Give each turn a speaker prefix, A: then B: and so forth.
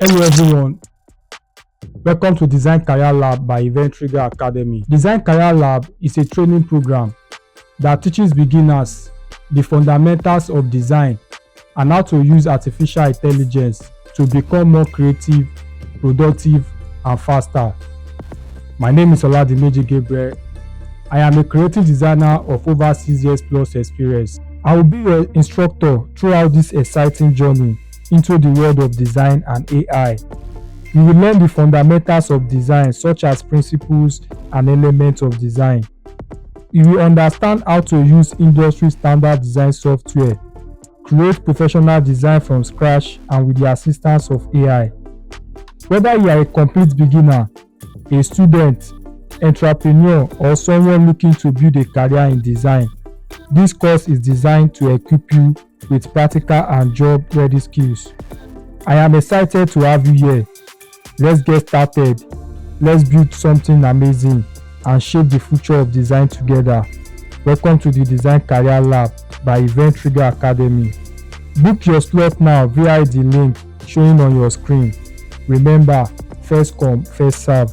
A: Hello everyone, welcome to Design Career Lab by Eventriga Academy. Design Career Lab is a training program that teaches beginners the fundamentals of design and how to use artificial intelligence to become more creative, productive, and faster. My name is Oladimeji Gabriel. I am a creative designer of over 6 years plus experience. I will be your instructor throughout this exciting journey into the world of design and AI. You will learn the fundamentals of design, such as principles and elements of design. You will understand how to use industry standard design software, create professional design from scratch and with the assistance of AI. Whether you are a complete beginner, a student, entrepreneur, or someone looking to build a career in design, this course is designed to equip you with practical and job-ready skills. I am excited to have you here. Let's get started. Let's build something amazing and shape the future of design together. Welcome to the Design Career Lab by Eventriga Academy. Book your slot now via the link showing on your screen. Remember, first come, first serve.